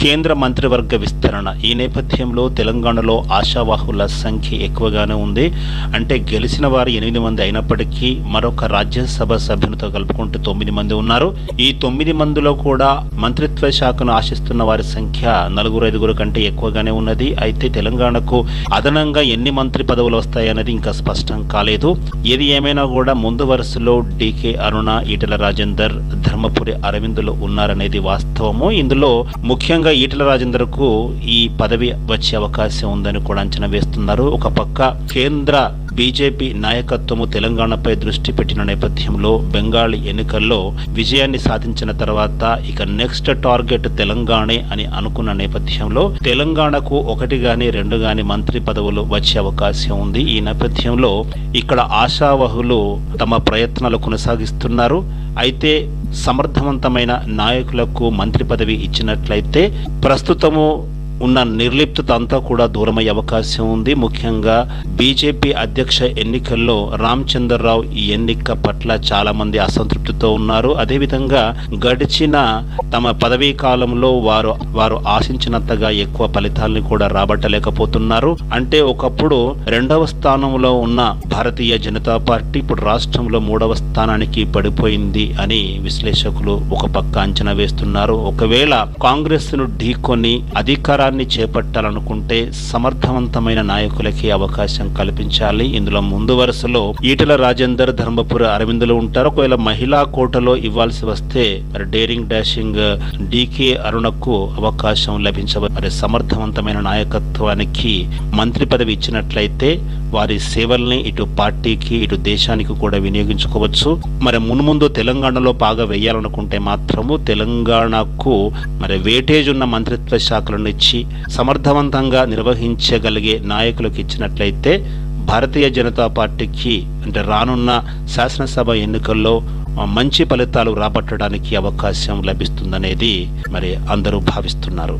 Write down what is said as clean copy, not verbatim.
కేంద్ర మంత్రివర్గ విస్తరణ. ఈ నేపథ్యంలో తెలంగాణలో ఆశావాహుల సంఖ్య ఎక్కువగానే ఉంది. అంటే గెలిచిన వారు 8 మంది అయినప్పటికీ మరొక రాజ్యసభ సభ్యునితో కలుపుకుంటూ 9 మంది ఉన్నారు. ఈ 9 మందిలో కూడా మంత్రిత్వ శాఖను ఆశిస్తున్న వారి సంఖ్య 4-5 కంటే ఎక్కువగానే ఉన్నది. అయితే తెలంగాణకు అదనంగా ఎన్ని మంత్రి పదవులు వస్తాయన్నది ఇంకా స్పష్టం కాలేదు. ఏది ఏమైనా కూడా ముందు వరుసలో డీకే అరుణ, ఈటెల రాజేందర్, ధర్మపురి అరవిందులు ఉన్నారనేది వాస్తవము. ఇందులో ముఖ్యంగా ఈటెల రాజేందర్కు ఈ పదవి వచ్చే అవకాశం ఉందని కూడా అంచనా వేస్తున్నారు. ఒక పక్క కేంద్ర బీజేపీ నాయకత్వము తెలంగాణపై దృష్టి పెట్టిన నేపథ్యంలో బెంగాల్ ఎన్నికల్లో విజయాన్ని సాధించిన తర్వాత ఇక నెక్స్ట్ టార్గెట్ తెలంగాణే అని అనుకున్న నేపథ్యంలో తెలంగాణకు 1 గాని 2 గాని మంత్రి పదవులు వచ్చే అవకాశం ఉంది. ఈ నేపథ్యంలో ఇక్కడ ఆశావహులు తమ ప్రయత్నాలు కొనసాగిస్తున్నారు. అయితే సమర్థవంతమైన నాయకులకు మంత్రి పదవి ఇచ్చినట్లయితే ప్రస్తుతము ఉన్న నిర్లిప్తత అంతా కూడా దూరమయ్యే అవకాశం ఉంది. ముఖ్యంగా బీజేపీ అధ్యక్ష ఎన్నికల్లో రామచంద్రరావు ఈ ఎన్నిక పట్ల చాలా మంది అసంతృప్తితో ఉన్నారు. అదేవిధంగా గడిచిన తమ పదవీ కాలంలో వారు ఆశించినంతగా ఎక్కువ ఫలితాలను కూడా రాబట్టలేకపోతున్నారు. అంటే ఒకప్పుడు 2వ స్థానంలో ఉన్న భారతీయ జనతా పార్టీ ఇప్పుడు రాష్ట్రంలో 3వ స్థానానికి పడిపోయింది అని విశ్లేషకులు ఒక పక్క అంచనా వేస్తున్నారు. ఒకవేళ కాంగ్రెస్ ను ఢీకొని అధికారాన్ని చేపట్టాలనుకుంటే సమర్థవంతమైన నాయకులకి అవకాశం కల్పించాలి. ఇందులో ముందు వరుసలో ఈటెల రాజేందర్, ధర్మపురి అరవిందులు ఉంటారు. ఒకవేళ మహిళా కోటలో ఇవ్వాల్సి వస్తే మరి డేరింగ్ డాషింగ్ డీకే అరుణకు అవకాశం లభించవచ్చు. మరి సమర్థవంతమైన నాయకత్వానికి మంత్రి పదవి ఇచ్చినట్లయితే వారి సేవల్ని ఇటు పార్టీకి ఇటు దేశానికి కూడా వినియోగించుకోవచ్చు. మరి మున్ముందు తెలంగాణలో బాగా వేయాలనుకుంటే మాత్రము తెలంగాణకు మరి వేటేజ్ ఉన్న మంత్రిత్వ శాఖలను ఇచ్చి సమర్థవంతంగా నిర్వహించగలిగే నాయకులకు ఇచ్చినట్లయితే భారతీయ జనతా పార్టీకి అంటే రానున్న శాసనసభ ఎన్నికల్లో మంచి ఫలితాలు రాబట్టడానికి అవకాశం లభిస్తుందనేది మరి అందరూ భావిస్తున్నారు.